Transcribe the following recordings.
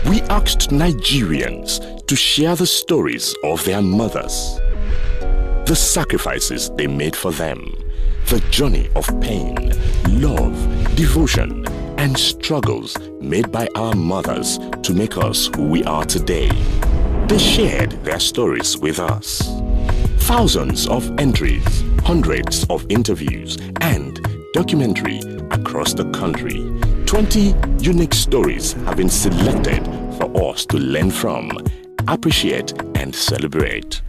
We asked Nigerians to share the stories of their mothers, the sacrifices they made for them, the journey of pain, love, devotion, and struggles made by our mothers to make us who we are today. They shared their stories with us. Thousands of entries, hundreds of interviews, and documentary across the country. 20 unique stories have been selected for us to learn from, appreciate, and celebrate.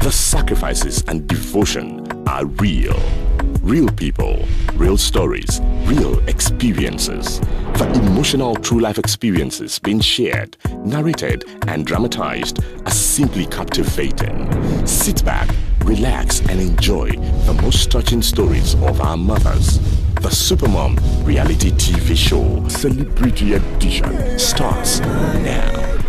The sacrifices and devotion are real. Real people, real stories, real experiences. The emotional true life experiences being shared, narrated, and dramatized are simply captivating. Sit back, relax, and enjoy the most touching stories of our mothers. The Supermommp reality TV show Celebrity Edition starts now.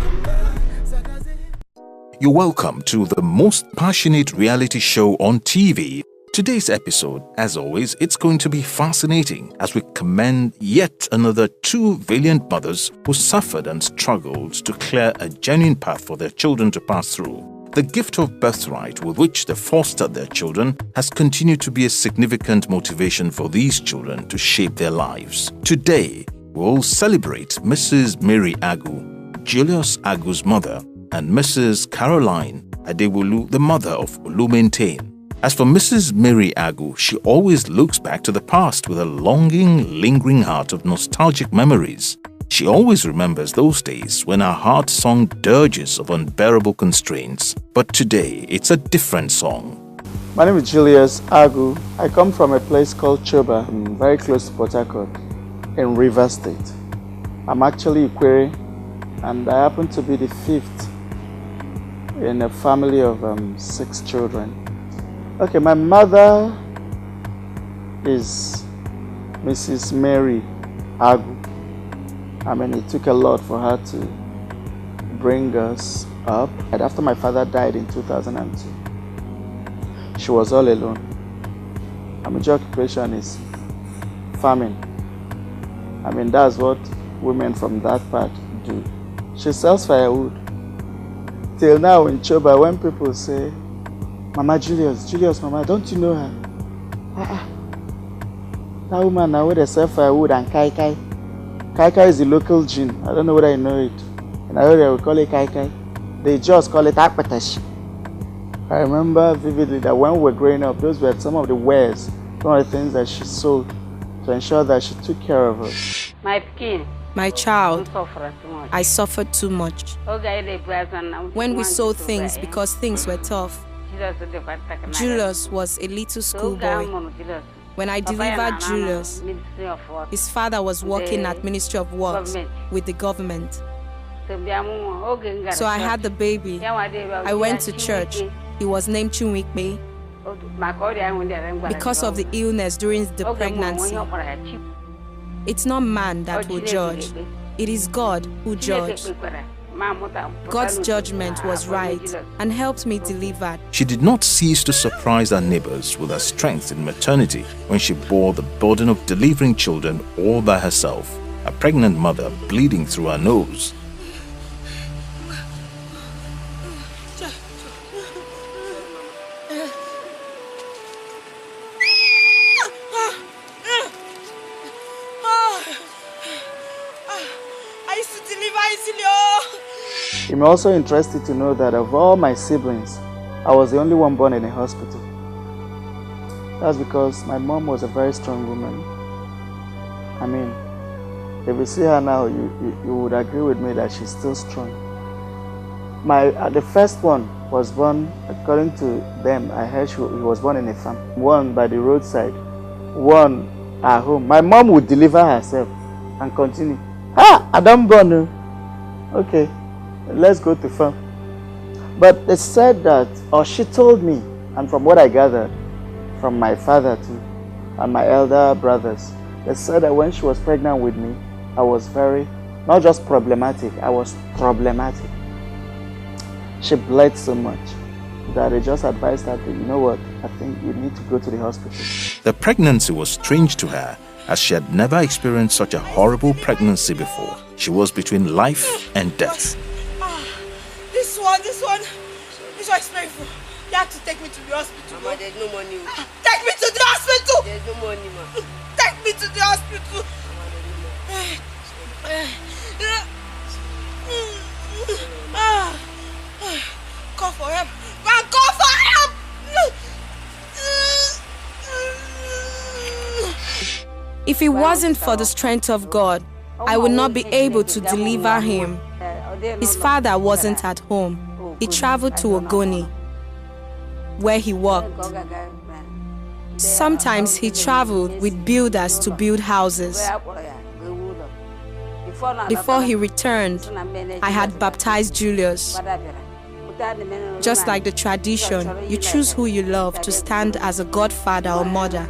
You're welcome to the most passionate reality show on TV. Today's episode, as always, it's going to be fascinating as we commend yet another two valiant mothers who suffered and struggled to clear a genuine path for their children to pass through. The gift of birthright with which they fostered their children has continued to be a significant motivation for these children to shape their lives. Today, we'll celebrate Mrs. Mary Agwu, Julius Agwu's mother, and Mrs. Caroline Adewolu, the mother of Olumaintain. As for Mrs. Mary Agwu, she always looks back to the past with a longing, lingering heart of nostalgic memories. She always remembers those days when her heart sung dirges of unbearable constraints. But today, it's a different song. My name is Julius Agwu. I come from a place called Choba, very close to Port Harcourt, in Rivers State. I'm actually Ikwere, and I happen to be the fifth in a family of 6 children. Okay, my mother is Mrs. Mary Agwu. I mean, it took a lot for her to bring us up. And after my father died in 2002, she was all alone. Her major occupation is farming. I mean, that's what women from that part do. She sells firewood. Till now in Choba, when people say, Mama Julius, Mama, don't you know her? That woman now, where they sell firewood and kai kai. Kai kai is the local gin. I don't know whether you know it. And I know they will call it kai kai. They just call it akpatash. I remember vividly that when we were growing up, those were some of the wares, some of the things that she sold to ensure that she took care of us. My child, I suffered too much. When we sold things because things were tough, Julius was a little schoolboy. When I delivered Julius, his father was working at Ministry of Works with the government. So I had the baby. I went to church. He was named Chunwikbe. Because of the illness during the pregnancy, it's not man that will judge. It is God who judges. God's judgment was right and helped me deliver. She did not cease to surprise her neighbors with her strength in maternity when she bore the burden of delivering children all by herself, a pregnant mother bleeding through her nose. I'm also interested to know that of all my siblings, I was the only one born in a hospital. That's because my mom was a very strong woman. I mean, if you see her now, you would agree with me that she's still strong. The first one was born, according to them, I heard he was born in a farm. One by the roadside, one at home. My mom would deliver herself and continue. I don't born. Okay. Let's go to farm. But they said that, or she told me, and from what I gathered from my father too, and my elder brothers, they said that when she was pregnant with me, I was very, not just problematic, I was problematic. She bled so much that they just advised her that, you know what, I think you need to go to the hospital. The pregnancy was strange to her as she had never experienced such a horrible pregnancy before. She was between life and death. This one is painful. You have to take me to the hospital. Mama, there's no money. Take me to the hospital! There's no money, ma. Take me to the hospital! Call for help! Go and call for help! If it wasn't for the strength of God, I would not be able to deliver him. His father wasn't at home. He traveled to Ogoni, where he worked. Sometimes he traveled with builders to build houses. Before he returned, I had baptized Julius. Just like the tradition, you choose who you love to stand as a godfather or mother.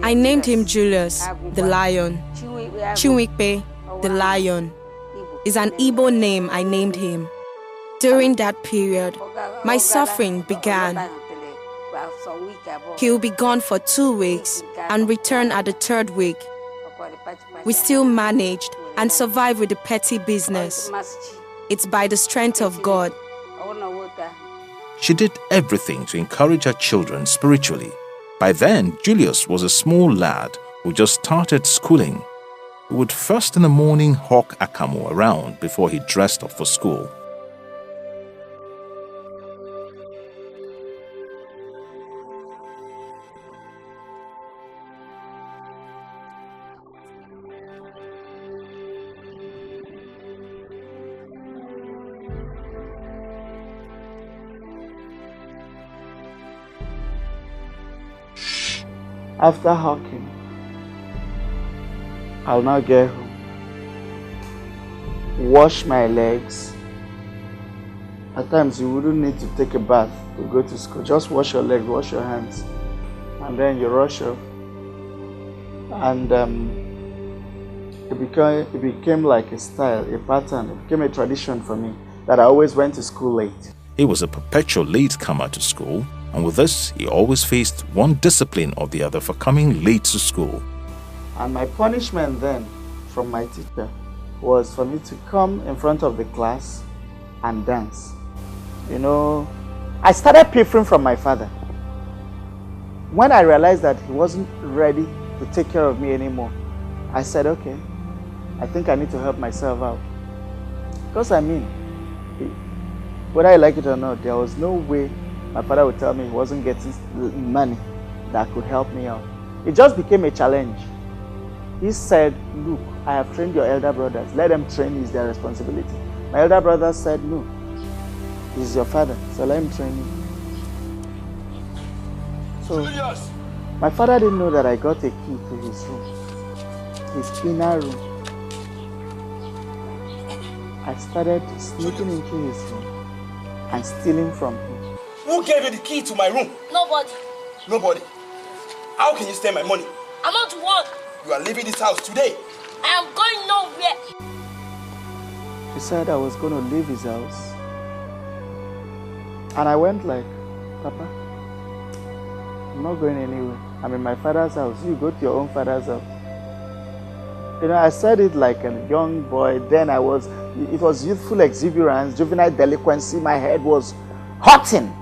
I named him Julius, the lion. Chinwikpe, the lion, is an Igbo name I named him. During that period, my suffering began. He'll be gone for 2 weeks and return at the 3rd week. We still managed and survived with the petty business. It's by the strength of God. She did everything to encourage her children spiritually. By then, Julius was a small lad who just started schooling. He would first in the morning hawk akamu around before he dressed up for school. After hawking, I'll now get home, wash my legs. At times you wouldn't need to take a bath to go to school. Just wash your legs, wash your hands, and then you rush off. And it became like a style, a pattern. It became a tradition for me that I always went to school late. He was a perpetual latecomer to school, and with this, he always faced one discipline or the other for coming late to school. And my punishment then from my teacher was for me to come in front of the class and dance. You know, I started piffling from my father. When I realized that he wasn't ready to take care of me anymore, I said, okay, I think I need to help myself out. Because I mean, whether I like it or not, there was no way my father would tell me he wasn't getting money that could help me out. It just became a challenge. He said, look, I have trained your elder brothers. Let them train you, it's their responsibility. My elder brother said, no, he's your father, so let him train you. So, my father didn't know that I got a key to his room, his inner room. I started sneaking into his room and stealing from him. Who gave you the key to my room? Nobody. Nobody. How can you steal my money? I'm not one. You are leaving this house today. I am going nowhere. He said I was going to leave his house. And I went like, Papa, I'm not going anywhere. I'm in my father's house. You go to your own father's house. You know, I said it like a young boy. Then it was youthful exuberance, juvenile delinquency. My head was hurting.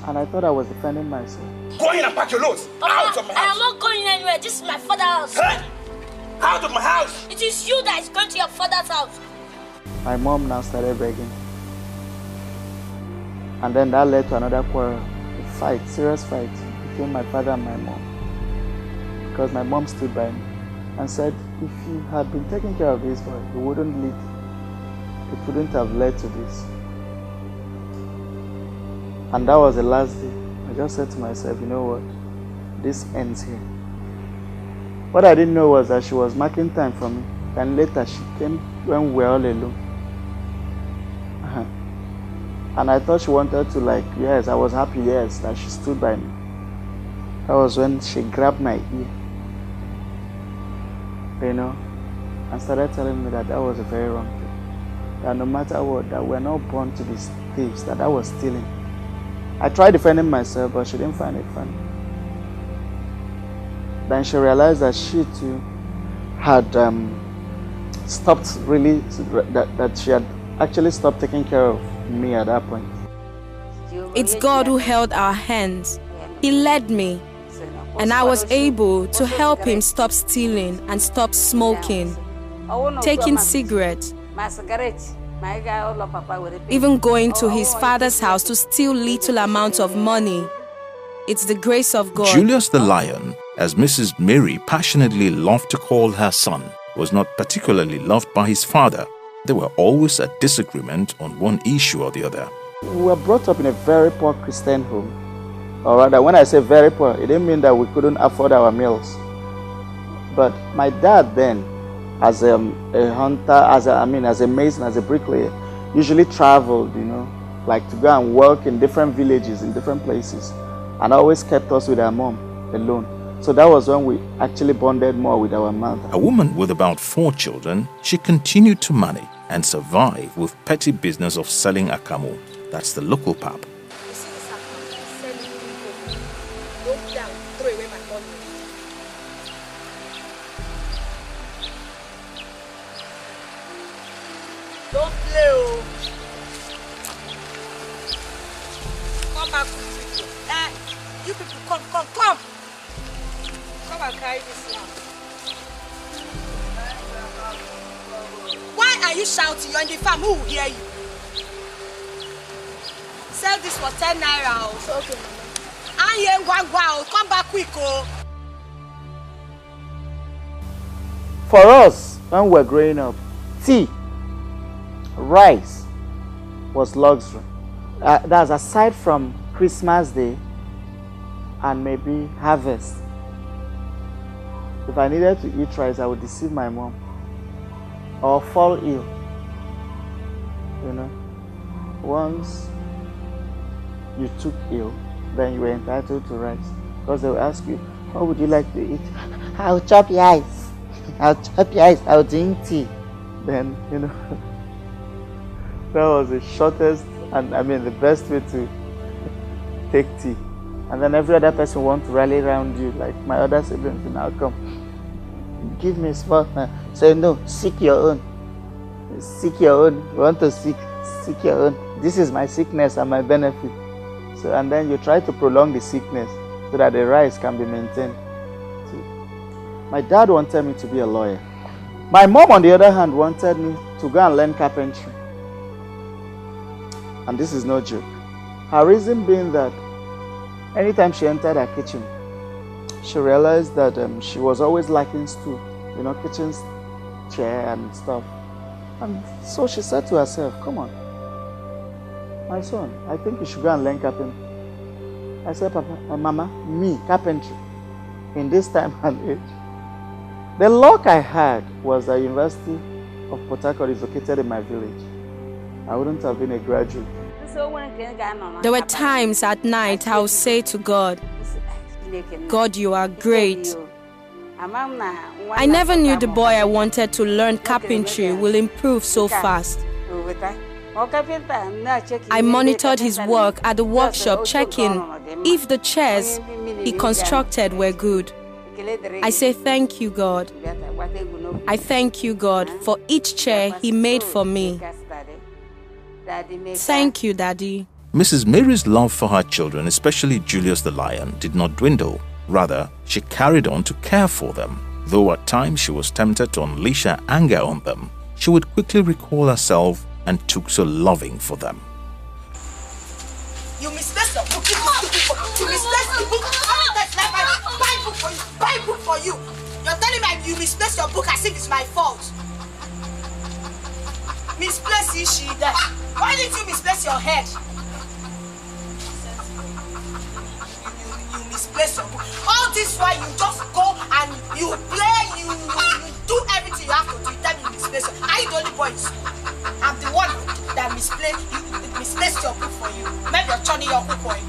And I thought I was defending myself. Go in and pack your loads. Out of my house. I am not going anywhere. This is my father's house. Hey! Out of my house. It is you that is going to your father's house. My mom now started begging. And then that led to another quarrel. A fight, serious fight between my father and my mom. Because my mom stood by me and said, if you had been taking care of this boy, it wouldn't have led to this. And that was the last day. I just said to myself, you know what? This ends here. What I didn't know was that she was marking time for me. And later she came when we were all alone. And I thought she wanted to like, yes, I was happy, yes, that she stood by me. That was when she grabbed my ear. You know, and started telling me that that was a very wrong thing. That no matter what, that we're not born to be thieves, that was stealing. I tried defending myself, but she didn't find it funny. Then she realized that she too had stopped really, that she had actually stopped taking care of me at that point. It's God who held our hands. He led me, and I was able to help him stop stealing and stop smoking, taking cigarettes, even going to his father's house to steal little amounts of money. It's the grace of God. Julius the Lion, as Mrs. Mary passionately loved to call her son, was not particularly loved by his father. There were always a disagreement on one issue or the other. We were brought up in a very poor Christian home. Or rather, when I say very poor, it didn't mean that we couldn't afford our meals. But my dad then, as a hunter, as a mason, as a bricklayer, usually traveled, like to go and work in different villages, in different places, and always kept us with our mom alone. So that was when we actually bonded more with our mother. A woman with about 4 children, she continued to manage and survive with petty business of selling akamu. That's the local pap. Don't play, oh. Come back with me. You people, come. Come and carry this now. Why are you shouting? You're in the farm. Who will hear you? Sell this for 10 naira. Okay, Mama. Come back quick, oh. For us, when we were growing up, tea, rice was luxury. That's aside from Christmas Day and maybe harvest. If I needed to eat rice, I would deceive my mom or fall ill. Once you took ill, then you were entitled to rice, because they will ask you, what would you like to eat? I'll chop your eyes. I'll drink tea. Then, that was the shortest and the best way to take tea. And then every other person wants to rally around you, like my other siblings will now come. Give me a small. Say no, seek your own. Seek your own. You want to seek your own. This is my sickness and my benefit. So, and then you try to prolong the sickness so that the rice can be maintained. So, my dad wanted me to be a lawyer. My mom, on the other hand, wanted me to go and learn carpentry. And this is no joke. Her reason being that anytime she entered her kitchen, she realized that she was always lacking stool, kitchen chair and stuff. And so she said to herself, come on, my son, I think you should go and learn carpentry. I said, Papa, Mama, me, carpentry, in this time and age. The luck I had was the University of Port Harcourt is located in my village. I wouldn't have been a graduate. There were times at night I would say to God, God, you are great. I never knew the boy I wanted to learn carpentry will improve so fast. I monitored his work at the workshop, checking if the chairs he constructed were good. I say thank you, God. I thank you, God, for each chair he made for me. Thank you, Daddy. Mrs. Mary's love for her children, especially Julius the Lion, did not dwindle. Rather, she carried on to care for them. Though at times she was tempted to unleash her anger on them, she would quickly recall herself and took to loving for them. You misplaced the book. You misplaced the book. Buy book for you. You're telling me you misplaced your book as if it's my fault. Misplaced she there. Why didn't you misplace your head? You misplaced your book. All this while you just go and you play, you do everything you have to do. You tell me you misplaced. Are you the only boy in school? I'm the one that misplaced your book for you. Maybe you're turning your book for you.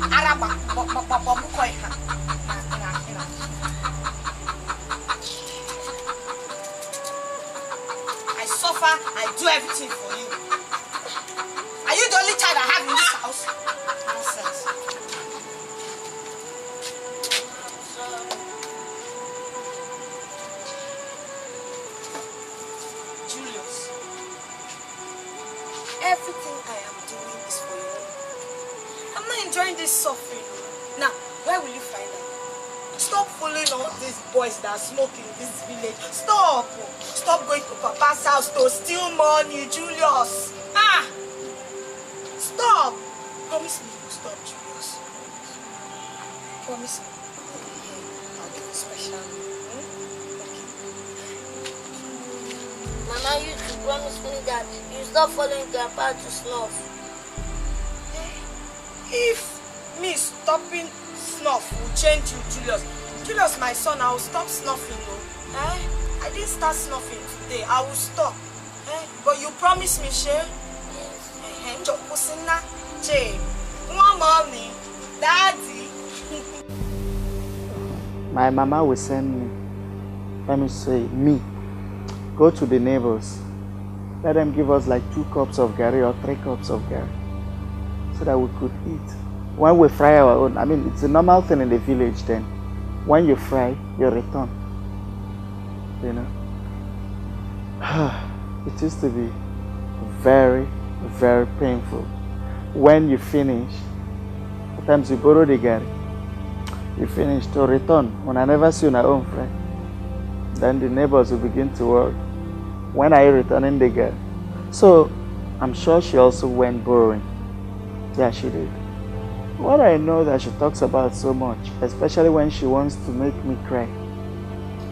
I suffer, I do everything for you. Are you the only child I have in this house? Nonsense. everything I am doing is for you. I'm not enjoying this suffering. Now, where will you find out? Stop following all these boys that smoke in this village. Stop! Stop going to Papa's house to steal money, Julius. Stop! Promise me you stop, Julius. Promise me. I'll give you special. Mama used to promise me that you stop following Grandpa to snuff. If me stopping snuff will change you, Julius. Julius, my son, I will stop snuffing, I didn't start snuffing today. I will stop. But you promise me, Shay? Yes. Mommy, Daddy. My mama will send me, let me say, me, go to the neighbors. Let them give us like 2 cups of gari or 3 cups of gari so that we could eat. When we fry our own, I mean, it's a normal thing in the village then. When you fry, you return. You know? It used to be very, very painful. When you finish, sometimes you borrow the gari. You finish to return. When I never see your own fry, then the neighbors will begin to worry. When are you returning the gari? So, I'm sure she also went borrowing. Yeah, she did. What I know that she talks about so much, especially when she wants to make me cry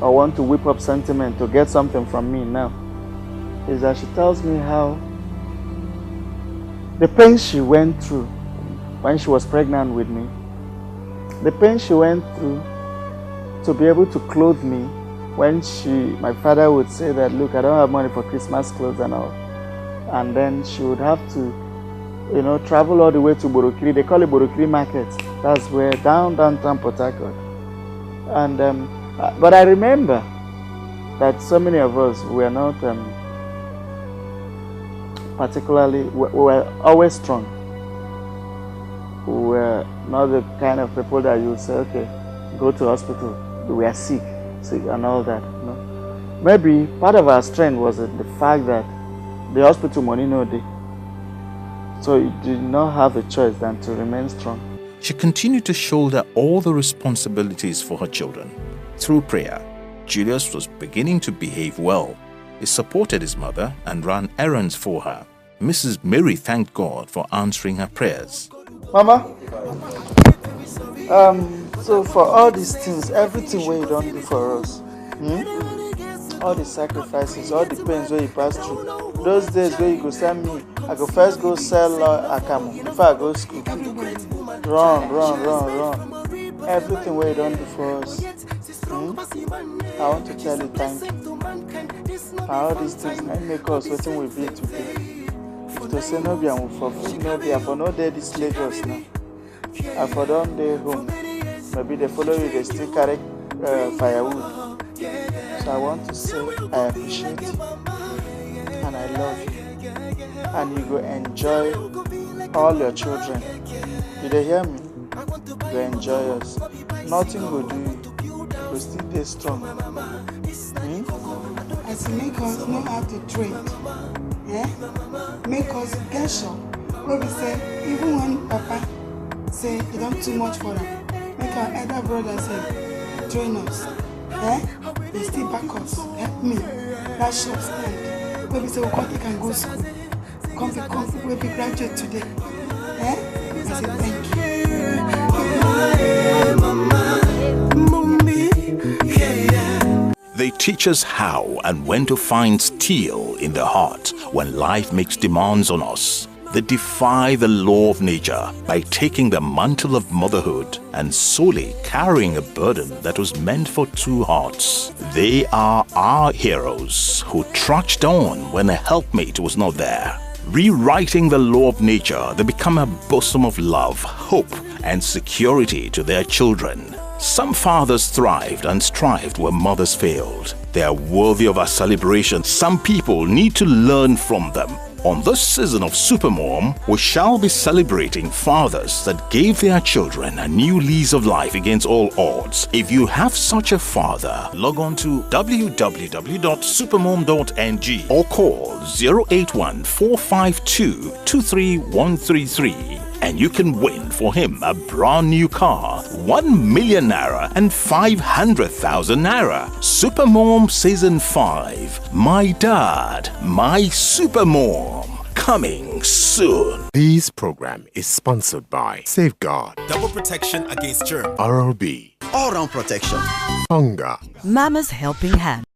or want to whip up sentiment to get something from me now, is that she tells me how the pain she went through when she was pregnant with me, the pain she went through to be able to clothe me when my father would say that, look, I don't have money for Christmas clothes and all. And then she would have to, you know, travel all the way to Borokiri. They call it Borokiri Market. That's where, downtown Port Harcourt. And, but I remember that so many of us were not particularly, we were always strong. We were not the kind of people that you would say, okay, go to hospital. We are sick and all that. You know? Maybe part of our strength was the fact that the hospital money no day. So you did not have a choice than to remain strong. She continued to shoulder all the responsibilities for her children. Through prayer, Julius was beginning to behave well. He supported his mother and ran errands for her. Mrs. Mary thanked God for answering her prayers. Mama, so for all these things, everything where you don't do for us, all the sacrifices, all the pains where you pass through, those days where you go send me, I go first go sell akamu before I go to school. Run. Everything where you don't do for us. I want to tell you thank you. And all these things might make us what we be today. If to say no be and for food, no be for no day this Lagos now. I for don't day home. Maybe they follow you, they still carry firewood. So I want to say I appreciate you and I love you. And you go enjoy all your children. Did they hear me? Go enjoy us. Nothing will do you. You will still stay strong. As you make us know how to trade, make us get sure. Where we say, even when Papa say you don't too much for them, make our elder brother say, join us. They still back us. Help me. That shop stand. Where we say, we can go school. Come, we'll be graduate today. I say thank you. They teach us how and when to find steel in the heart when life makes demands on us. They defy the law of nature by taking the mantle of motherhood and solely carrying a burden that was meant for 2 hearts. They are our heroes who trudged on when a helpmate was not there. Rewriting the law of nature, they become a bosom of love, hope, and security to their children. Some fathers thrived and strived where mothers failed. They are worthy of our celebration. Some people need to learn from them. On this season of Supermommp, we shall be celebrating fathers that gave their children a new lease of life against all odds. If you have such a father, log on to www.supermommp.ng or call 081-452-23133 and you can win for him a brand new car, 1 million naira and 500,000 naira. Supermommp Season 5. My Dad, My Supermommp. Coming soon. This program is sponsored by Safeguard, Double protection against germs. RRB, All-round protection. Hunger, Mama's Helping Hand.